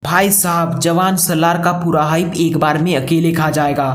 भाई साहब, जवान सलार का पूरा हाइप एक बार में अकेले खा जाएगा।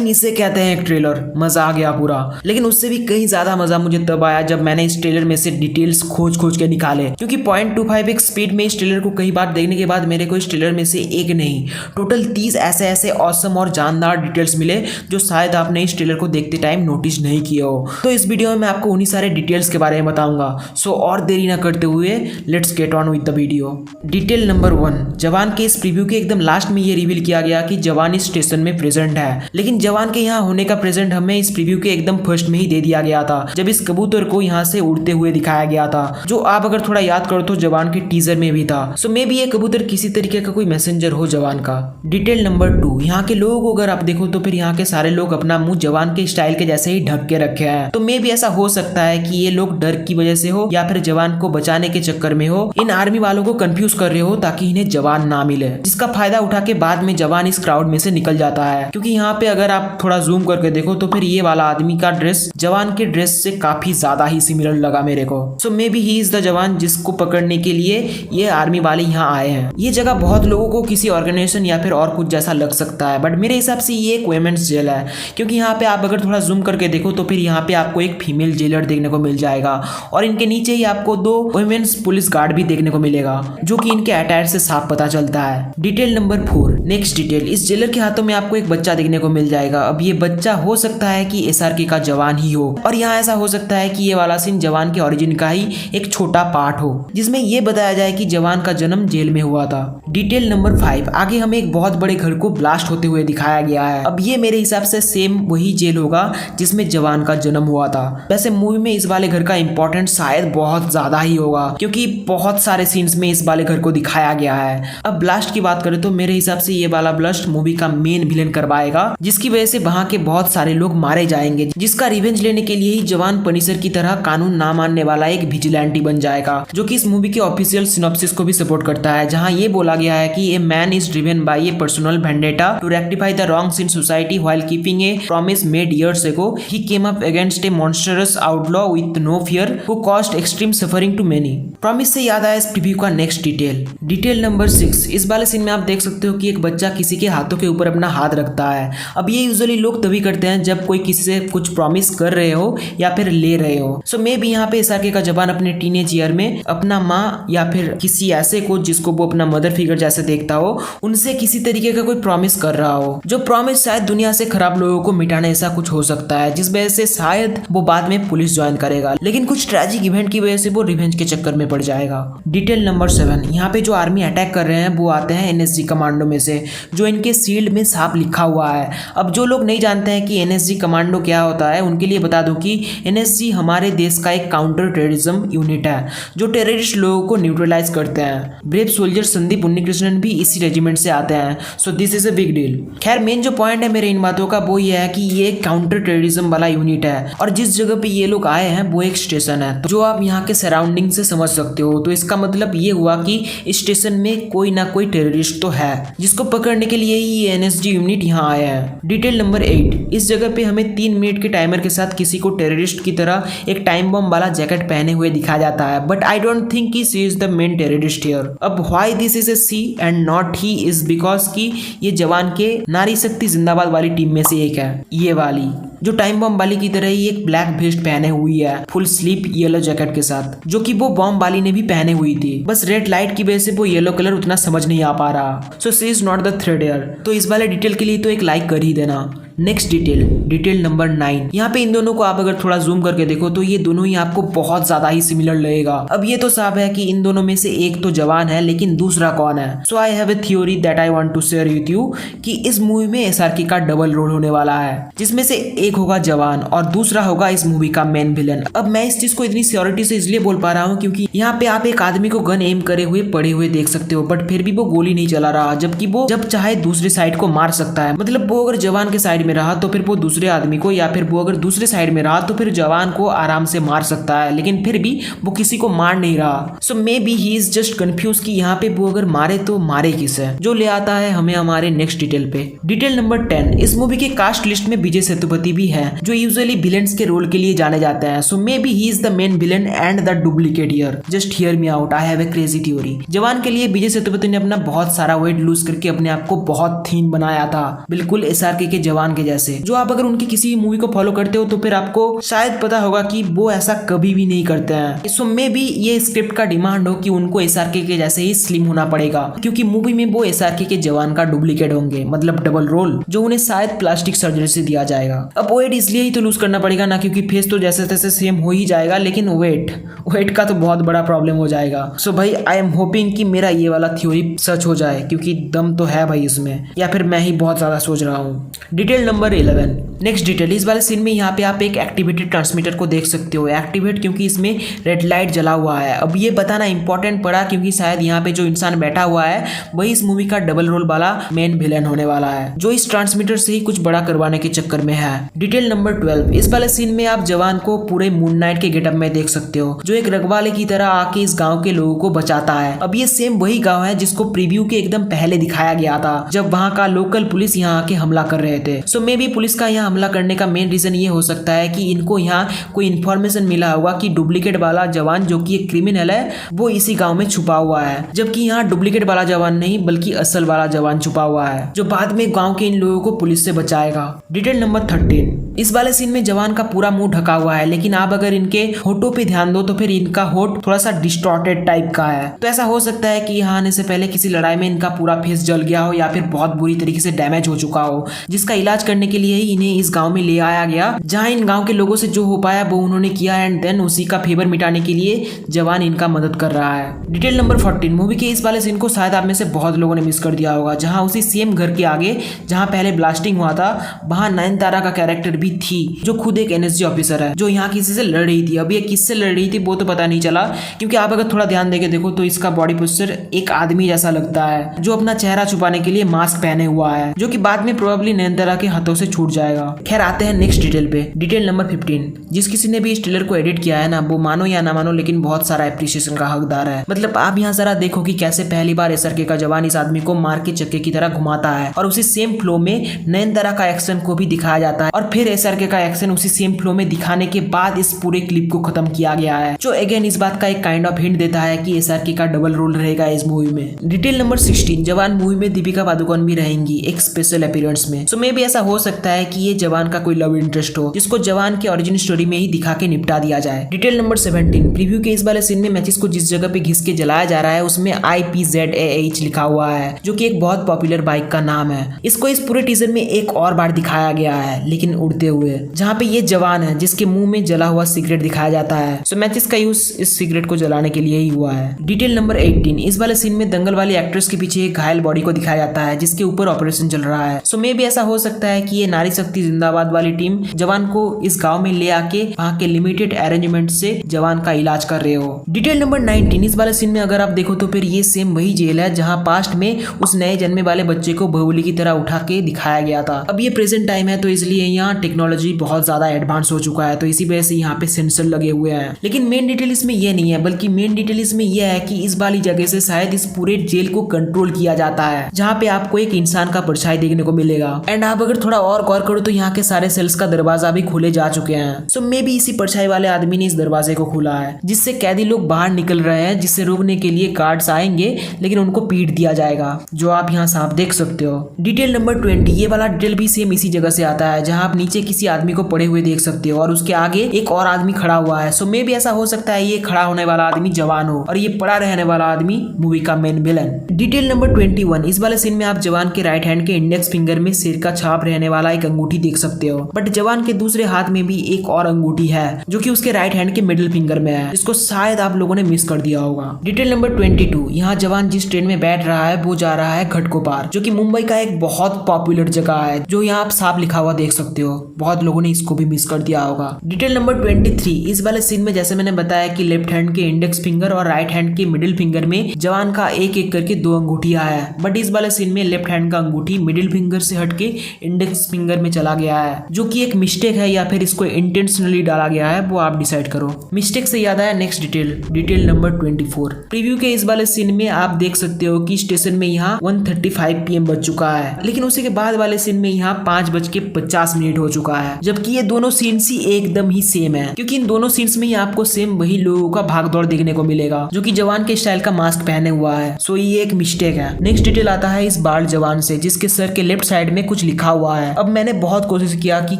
इसे कहते हैं एक ट्रेलर। मजा आ गया पूरा। लेकिन उससे भी कहीं ज्यादा मजा मुझे तब आया जब मैंने इस ट्रेलर में से डिटेल्स खोज खोज के निकाले, क्योंकि 0.25 स्पीड में इस ट्रेलर को कई बार देखने के बाद मेरे को इस ट्रेलर में से एक नहीं टोटल 30 ऐसे ऐसे ऑसम और जानदार डिटेल्स मिले जो शायद आपने इस ट्रेलर को देखते टाइम नोटिस नहीं किए हो। तो इस वीडियो में मैं आपको उन्हीं सारे डिटेल्स के बारे में बताऊंगा। सो और देरी ना करते हुए let's get on with the video. Detail number 1, जवान के इस प्रीव्यू के एकदम लास्ट में ये रिवील किया गया कि जवान इस स्टेशन में प्रेजेंट है, लेकिन जवान के यहाँ होने का प्रेजेंट हमें इस प्रीव्यू के एकदम फर्स्ट में ही दे दिया गया था, जब इस कबूतर को यहाँ से उड़ते हुए दिखाया गया था, जो आप अगर थोड़ा याद करो तो जवान के टीजर में भी था। सो मे बी ये कबूतर किसी तरीके का कोई मैसेंजर हो जवान का। डिटेल नंबर 2, यहाँ के लोगों को अगर आप देखो तो फिर यहाँ के सारे लोग अपना मुंह जवान के स्टाइल के जैसे ही ढक के रखे हैं। तो मे बी ऐसा हो सकता है कि ये लोग डर की वजह से हो या फिर जवान को बचाने के चक्कर में हो, इन आर्मी वालों को कंफ्यूज कर रहे हो ताकि इन्हें जवान ना मिले, जिसका फायदा उठा के बाद में जवान इस क्राउड में से निकल जाता है। क्योंकि यहाँ पे अगर आप थोड़ा जूम करके देखो तो फिर ये वाला आदमी का ड्रेस जवान के ड्रेस से काफी ज्यादा ही सिमिलर लगा मेरे को। So maybe he is the Jawan जिसको पकड़ने के लिए ये आर्मी वाले यहाँ आए हैं। ये जगह बहुत लोगों को किसी ऑर्गेनाइजेशन या फिर और कुछ जैसा लग सकता है, बट मेरे हिसाब से ये एक वुमेन्स जेल है, क्योंकि यहाँ पे आप अगर थोड़ा जूम करके देखो तो फिर यहाँ पे आपको एक फीमेल जेलर देखने को मिल जाएगा और इनके नीचे ही आपको 2 वुमेन्स पुलिस गार्ड भी देखने को मिलेगा, जो कि इनके अटायर से साफ पता चलता है। डिटेल नंबर 4, नेक्स्ट डिटेल, इस जेलर के हाथों में आपको एक बच्चा देखने को मिल जाएगा। अब ये बच्चा हो सकता है कि एसआरके का जवान ही हो, और यहाँ ऐसा हो सकता है कि ये वाला सीन जवान के ओरिजिन का ही एक छोटा पार्ट हो, जिसमें ये बताया जाए कि जवान का जन्म जेल में हुआ था। डिटेल नंबर 5, आगे हमें एक बहुत बड़े घर को ब्लास्ट होते हुए दिखाया गया है। अब ये मेरे हिसाब से सेम वही जेल होगा जिसमें जवान का जन्म हुआ था। वैसे मूवी में इस वाले घर का इंपॉर्टेंस शायद बहुत ज्यादा ही होगा, क्योंकि बहुत सारे सीन्स में इस वाले घर को दिखाया गया है। अब ब्लास्ट की बात करें तो मेरे हिसाब से ये वाला ब्लास्ट मूवी का मेन विलेन करवाएगा, जिसकी वजह से वहां के बहुत सारे लोग मारे जाएंगे, जिसका रिवेंज लेने के लिए ही जवान पनिशर की तरह कानून ना मानने वाला एक विजिलेंटी बन जाएगा, जो कि इस मूवी के ऑफिशियल सिनॉप्सिस को भी सपोर्ट करता है, जहां ये बोला गया है कि a man is driven by a personal vendetta to rectify the wrongs in society while keeping a promise made years ago. He came up against a monstrous outlaw with no fear who caused extreme suffering to many. Promise से याद आया इस preview का next detail number 6, इस वाले scene में आप देख सकते हो कि एक बच्चा किसी के हाथों के ऊपर अपना हाथ रखता है। अब ये यूजुअली लोग तभी करते हैं जब कोई किसी से कुछ प्रॉमिस कर रहे हो या फिर ले रहे हो। सो मे बी यहाँ पे एसआरके का जवान अपने टीनेज ईयर में अपना माँ या फिर किसी ऐसे को जिसको वो अपना मदर फिगर जैसे देखता हो, उनसे किसी तरीके का कोई प्रॉमिस कर रहा हो, जो प्रॉमिस शायद दुनिया से खराब लोगों को मिटाने ऐसा कुछ हो सकता है, जिस वजह से शायद वो बाद में पुलिस ज्वाइन करेगा, लेकिन कुछ ट्रेजिक इवेंट की वजह से वो रिवेंज के चक्कर में पड़ जाएगा। डिटेल नंबर 7, यहाँ पे जो आर्मी अटैक कर रहे हैं वो आते हैं एनएसजी कमांडो में से, जो इनके शील्ड में साफ लिखा हुआ है। अब जो लोग नहीं जानते हैं कि एनएसजी कमांडो क्या होता है, उनके लिए बता दूं कि एनएसजी हमारे देश का एक काउंटर टेररिज्म यूनिट है, जो टेररिस्ट लोगों को न्यूट्रलाइज करते हैं। ब्रेव सोल्जर संदीप उन्नीकृष्णन भी इसी रेजिमेंट से आते हैं। So this is a big deal. खैर मेन जो पॉइंट है मेरे इन बातों का वो ये है कि ये काउंटर टेररिज्म वाला यूनिट है, और जिस जगह पे ये लोग आए हैं वो एक स्टेशन है, तो जो आप यहाँ के सराउंडिंग से समझ सकते हो। तो इसका मतलब ये हुआ कि इस स्टेशन में कोई ना कोई टेररिस्ट तो है, जिसको पकड़ने के लिए ही ये एनएसजी यूनिट यहाँ आया है। डिटेल नंबर 8, इस जगह पे हमें 3 मिनट के टाइमर के साथ किसी को टेररिस्ट की तरह एक टाइम बम वाला जैकेट पहने हुए दिखाया जाता है, बट आई डोंट थिंक कि she is the main terrorist here. अब why this is a she and not he is because कि ये जवान के नारी शक्ति जिंदाबाद वाली टीम में से एक है, ये वाली जो टाइम बम वाली की तरह ही एक ब्लैक वेस्ट पहने हुई है फुल स्लीप येलो जैकेट के साथ, जो कि वो बॉम्ब वाली ने भी पहने हुई थी, बस रेड लाइट की वजह से वो येलो कलर उतना समझ नहीं आ पा रहा। So she is not the thread here. तो इस वाले डिटेल के लिए तो एक लाइक कर ही देना। नेक्स्ट डिटेल नंबर 9, यहाँ पे इन दोनों को आप अगर थोड़ा जूम करके देखो तो ये दोनों ही आपको बहुत ज्यादा ही सिमिलर लगेगा। अब ये तो साफ है कि इन दोनों में से एक तो जवान है, लेकिन दूसरा कौन है? So I have a theory that I want to share with you कि इस मूवी में एसआरके का डबल रोल होने वाला है, जिसमें से एक होगा जवान और दूसरा होगा इस मूवी का मेन विलन। अब मैं इस चीज को इतनी श्योरिटी से इसलिए बोल पा रहा हूँ क्योंकि यहाँ पे आप एक आदमी को गन एम करे हुए पड़े हुए देख सकते हो, बट फिर भी वो गोली नहीं चला रहा, जबकि वो जब चाहे दूसरी साइड को मार सकता है। मतलब वो अगर जवान के साइड में रहा तो फिर वो दूसरे आदमी को, या फिर वो अगर दूसरे साइड में रहा तो फिर जवान को आराम से मार सकता है, लेकिन फिर भी वो किसी को मार नहीं रहा। So maybe he is just confuse कि यहाँ पे वो अगर मारे तो मारे किसे, जो ले आता है हमें हमारे नेक्स्ट डिटेल पे। डिटेल नंबर 10, इस मूवी के कास्ट लिस्ट में विजय सेतुपति भी है, जो यूजुअली विलेंस के रोल के लिए जाने जाते हैं। So maybe he is the main villain and the duplicate here. Just hear me out, I have a crazy theory. Jawan के लिए विजय सेतुपति ने अपना बहुत सारा वेट लूज करके अपने आप को बहुत थीन बनाया था, बिल्कुल एसआरके के जवान के जैसे। जो आप अगर उनकी किसी मूवी को फॉलो करते हो तो फिर आपको शायद पता होगा कि वो ऐसा कभी भी नहीं करते हैं। सो मे बी ये स्क्रिप्ट का डिमांड हो कि उनको एसआरके के जैसे ही स्लिम होना पड़ेगा, क्योंकि मूवी में वो एसआरके के जवान का डुप्लीकेट होंगे, मतलब डबल रोल, जो उन्हें शायद प्लास्टिक सर्जरी से दिया जाएगा। अब वेट इसलिए ही तो लूज करना पड़ेगा ना, क्योंकि फेस तो जैसे तैसे सेम हो ही जाएगा, लेकिन वेट का तो बहुत बड़ा प्रॉब्लम हो जाएगा। सो भाई आई एम होपिंग कि मेरा ये वाला थ्योरी सच हो जाए, क्योंकि दम तो है भाई इसमें, या फिर मैं ही बहुत ज्यादा सोच रहा हूँ। Detail number 11, next detail. इस वाले सीन में यहाँ पे आप एक एक्टिवेटेड ट्रांसमीटर को देख सकते हो। एक्टिवेट क्योंकि इसमें रेड लाइट जला हुआ है। अब ये बताना इंपॉर्टेंट पड़ा क्योंकि शायद यहाँ पे जो इंसान बैठा हुआ है वही इस मूवी का डबल रोल वाला मेन विलेन होने वाला है, जो इस ट्रांसमीटर से ही कुछ बड़ा करवाने के चक्कर में है। डिटेल नंबर 12, इस वाले सीन में आप जवान को पूरे मून नाइट के गेटअप में देख सकते हो, जो एक रखवाले की तरह आके इस गाँव के लोगों को बचाता है। अब ये सेम वही गाँव है जिसको प्रीव्यू के एकदम पहले दिखाया गया था, जब वहाँ का लोकल पुलिस यहाँ आके हमला कर रहे थे। सो मे बी पुलिस का यहाँ हमला करने का मेन रीजन ये हो सकता है कि इनको यहाँ कोई इन्फॉर्मेशन मिला होगा कि डुप्लीकेट वाला जवान, जो कि एक क्रिमिनल है, वो इसी गांव में छुपा हुआ है, जबकि यहाँ डुप्लीकेट वाला जवान नहीं बल्कि असल वाला जवान छुपा हुआ है, जो बाद में गांव के इन लोगों को पुलिस से बचाएगा। डिटेल नंबर 13, इस वाले सीन में जवान का पूरा मुंह ढका हुआ है, लेकिन आप अगर इनके होठों पे ध्यान दो तो फिर इनका होठ थोड़ा सा डिस्टॉर्टेड टाइप का है। तो ऐसा हो सकता है कि यहाँ आने से पहले किसी लड़ाई में इनका पूरा फेस जल गया हो, या फिर बहुत बुरी तरीके से डैमेज हो चुका हो, जिसका इलाज करने के लिए ही इन्हें इस गांव में ले आया गया, जहां इन गांव के लोगों से जो हो पाया वो उन्होंने किया, एंड देन उसी का फेवर मिटाने के लिए जवान इनका मदद कर रहा है। डिटेल नंबर 14, मूवी के इस वाले सीन को शायद आप में से बहुत लोगों ने मिस कर दिया होगा, जहां उसी सेम घर के आगे जहां पहले ब्लास्टिंग हुआ था वहां नयनतारा का कैरेक्टर भी थी, जो खुद एक एनएसजी ऑफिसर है, जो यहाँ किसी से लड़ रही थी। अब ये किससे लड़ रही थी वो तो पता नहीं चला, क्योंकि आप अगर थोड़ा ध्यान देके देखो तो इसका बॉडी पोस्चर एक आदमी जैसा लगता है, जो अपना चेहरा छुपाने के लिए मास्क पहने हुआ है, जो कि बाद में प्रोबेबली नयनतारा के हाथों से छूट जाएगा। खैर आते हैं नेक्स्ट डिटेल पे। डिटेल नंबर 15, जिस किसी ने भी इस ट्रेलर को एडिट किया है ना, वो मानो या ना मानो लेकिन बहुत सारा एप्रिसिएशन का हकदार है। मतलब आप यहाँ जरा देखो कि कैसे पहली बार एसआरके का जवान इस आदमी को मार के चक्के की तरह घुमाता है, और उसी सेम फ्लो में नयनतारा का एक्शन को भी दिखाया जाता है, और फिर एसआरके का एक्शन उसी सेम फ्लो में दिखाने के बाद इस पूरे क्लिप को खत्म किया गया है, जो अगेन इस बात का एक काइंड ऑफ हिंट देता है कि एसआरके का डबल रोल रहेगा इस मूवी में। डिटेल नंबर 16, जवान मूवी में दीपिका पादुकोण भी रहेंगी एक स्पेशल अपीयरेंस में। सो मे भी ऐसा हो सकता है कि ये जवान का कोई लव इंटरेस्ट हो, जिसको जवान के ओरिजिन स्टोरी में ही दिखा के निपटा दिया जाए। डिटेल नंबर 17, प्रीव्यू के इस वाले सीन में मैचिस को जिस जगह पे घिस के जलाया जा रहा है उसमें IPZAH लिखा हुआ है, जो कि एक बहुत पॉपुलर बाइक का नाम है। इसको इस पूरे टीजर में एक और बार दिखाया गया है, लेकिन उड़ते हुए, जहाँ पे ये जवान है जिसके मुंह में जला हुआ सिगरेट दिखाया जाता है। सो मैचिस का यूज इस सिगरेट को जलाने के लिए ही हुआ है। डिटेल नंबर 18, इस वाले सीन में दंगल वाली एक्ट्रेस के पीछे एक घायल बॉडी को दिखाया जाता है, जिसके ऊपर ऑपरेशन चल रहा है। सो मे भी ऐसा हो सकता है कि ये नारी शक्ति जिंदाबाद वाली टीम जवान को इस गांव में ले आके वहाँ के लिमिटेड अरेंजमेंट से जवान का इलाज कर रहे हो। डिटेल नंबर 19, इस वाले सीन में अगर आप देखो तो फिर ये सेम वही जेल है जहाँ पास्ट में उस नए जन्मे वाले बच्चे को बाहुबली की तरह उठा के दिखाया गया था। अब ये प्रेजेंट टाइम है तो इसलिए यहाँ टेक्नोलॉजी बहुत ज्यादा एडवांस हो चुका है, तो इसी वजह से यहाँ पे सेंसर लगे हुए हैं। लेकिन मेन डिटेल इसमें ये नहीं है, बल्कि मेन डिटेल इसमें यह है कि इस वाली जगह से शायद इस पूरे जेल को कंट्रोल किया जाता है, जहाँ पे आपको एक इंसान का परछाई देखने को मिलेगा। एंड आप अगर थोड़ा और गौर करो तो यहाँ के सारे सेल्स का दरवाजा भी खोले जा चुके हैं। सो मे बी इसी परछाई वाले आदमी ने इस दरवाजे को खोला है, जिससे कैदी लोग बाहर निकल रहे हैं, जिससे रोकने के लिए गार्ड्स आएंगे, लेकिन उनको पीट दिया जाएगा, जो आप यहाँ साफ देख सकते हो। डिटेल नंबर 20, ये वाला डिटेल भी सेम इसी जगह से आता है, जहाँ आप नीचे किसी आदमी को पड़े हुए देख सकते हो और उसके आगे एक और आदमी खड़ा हुआ है। सो मे भी ऐसा हो सकता है ये खड़ा होने वाला आदमी जवान हो और ये पड़ा रहने वाला आदमी मूवी का मेन विलन। डिटेल नंबर 21, इस वाले सीन में आप जवान के राइट हैंड के इंडेक्स फिंगर में सिर का छाप रहने वाला एक अंगूठी देख सकते हो, बट जवान के दूसरे हाथ में भी एक और अंगूठी है जो कि उसके राइट हैंड के मिडिल फिंगर में है, जिसको शायद आप लोगों ने मिस कर दिया होगा। डिटेल नंबर 22, यहाँ जवान जिस ट्रेन में बैठ रहा है वो जा रहा है घटकोपार, जो कि मुंबई का एक बहुत पॉपुलर जगह है, जो यहाँ आप साफ लिखा हुआ देख सकते हो। बहुत लोगों ने इसको भी मिस कर दिया होगा। डिटेल नंबर 23, इस वाले सीन में जैसे मैंने बताया कि लेफ्ट हैंड के इंडेक्स फिंगर और राइट हैंड के मिडिल फिंगर में जवान का एक एक करके 2 अंगूठियां है, बट इस वाले सीन में लेफ्ट हैंड का अंगूठी मिडिल फिंगर से हटके इंडेक्स फिंगर में चला गया है, जो कि एक मिस्टेक है या फिर इसको इंटेंशनली डाला गया है, वो आप डिसाइड करो। मिस्टेक से याद आया नेक्स्ट डिटेल नंबर 24। प्रीव्यू के इस वाले सीन में आप देख सकते हो कि स्टेशन में यहाँ 1:35 PM बज चुका है, लेकिन उसी के बाद वाले सीन में यहाँ 5:50 हो चुका है, जबकि ये दोनों सीन्स ही एकदम ही सेम है, क्योंकि इन दोनों सीन्स में ही आपको सेम वही लोगों का भागदौड़ देखने को मिलेगा जो कि जवान के स्टाइल का मास्क पहने हुआ है। सो ये एक मिस्टेक है। नेक्स्ट डिटेल आता है इस बाल जवान से, जिसके सर के लेफ्ट साइड में कुछ लिखा हुआ है। अब मैंने बहुत कोशिश किया कि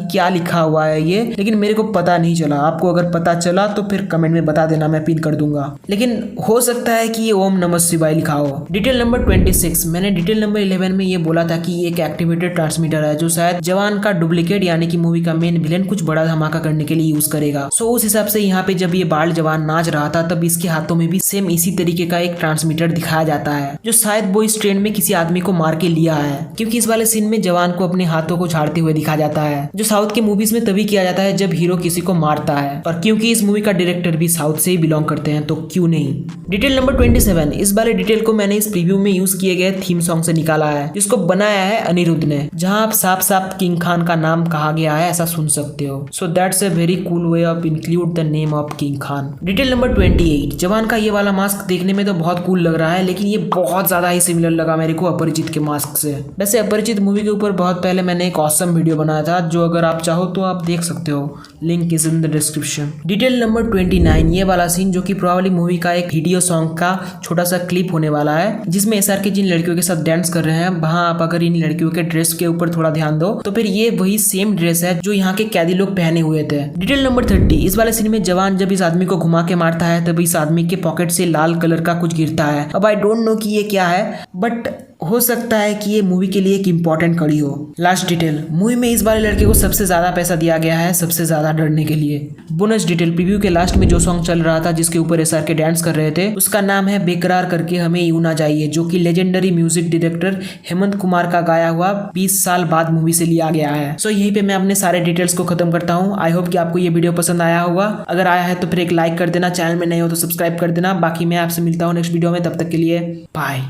क्या लिखा हुआ है ये, लेकिन मेरे को पता नहीं चला। आपको अगर पता चला तो फिर कमेंट में बता देना, मैं पिन कर दूंगा, लेकिन हो सकता है कि ये ओम नमः शिवाय लिखा हो। Detail number 26। मैंने डिटेल नंबर 11 में ये बोला था कि ये एक एक्टिवेटेड ट्रांसमीटर है जो शायद जवान का डुप्लीकेट यानी कि मूवी का मेन विलेन कुछ बड़ा धमाका करने के लिए यूज करेगा। सो उस हिसाब से यहाँ पे जब ये बाल जवान नाच रहा था तब इसके हाथों में भी सेम इसी तरीके का एक ट्रांसमीटर दिखाया जाता है, जो शायद वो इस ट्रेन में किसी आदमी को मार के लिया है, क्योंकि इस वाले सीन में जवान को अपने हाथों को झाड़ते हुए दिखाया जाता है, जो साउथ के मूवीज में तभी किया जाता है जब हीरो किसी को मारता है, और क्योंकि इस मूवी का डायरेक्टर भी साउथ से ही बिलोंग करते हैं तो क्यों नहीं। Detail number 27। इस वाले डिटेल को मैंने इस प्रीव्यू में यूज किए गए थीम सॉन्ग से निकाला है, जिसको बनाया है अनिरुद्ध ने, जहां आप साफ साफ किंग खान का नाम कहा गया है ऐसा सुन सकते हो। So that's a very cool way of include the name of king Khan. Detail number 28। जवान का ये वाला मास्क देखने में तो बहुत कूल लग रहा है, लेकिन ये बहुत ज्यादा ही सिमिलर लगा मेरे को अपरिचित के मास्क से। वैसे अपरिचित मूवी के ऊपर बहुत पहले मैंने एक ऑसम वीडियो बनाया था, जो अगर आप चाहो तो आप देख सकते हो, link is in the description. Detail number 29। ये वाला सीन जो कि प्रोबब्ली मूवी का एक वीडियो सॉन्ग का छोटा सा क्लिप होने वाला है, जिसमें SRK जिन लड़कियों के साथ डांस कर रहे हैं, वहां आप अगर इन लड़कियों के ड्रेस के ऊपर थोड़ा ध्यान दो तो फिर ये वही सेम ड्रेस है जो यहाँ के कैदी लोग पहने हुए थे। Detail number 30। इस वाले सीन में जवान जब इस आदमी को घुमा के मारता है तब इस आदमी के पॉकेट से लाल कलर का कुछ गिरता है। अब आई डोंट नो कि ये क्या है, बट हो सकता है कि ये मूवी के लिए एक इंपॉर्टेंट कड़ी हो। Last detail. मूवी में इस वाले लड़के को सबसे ज्यादा पैसा दिया गया है सबसे ज्यादा डरने के लिए। Bonus detail. प्रीव्यू के लास्ट में जो सॉन्ग चल रहा था जिसके ऊपर SRK डांस कर रहे थे, उसका नाम है बेकरार करके हमें यूं ना जाइए, जो कि legendary music director Hemant Kumar का गाया हुआ 20 साल बाद मूवी से लिया गया है। सो यहीं पे मैं अपने सारे डिटेल्स को खत्म करता हूँ। आई होप कि आपको ये वीडियो पसंद आया होगा। अगर आया है तो फिर एक लाइक कर देना, चैनल में नए हो तो सब्सक्राइब कर देना। बाकी मैं आपसे मिलता हूँ नेक्स्ट वीडियो में, तब तक के लिए बाय।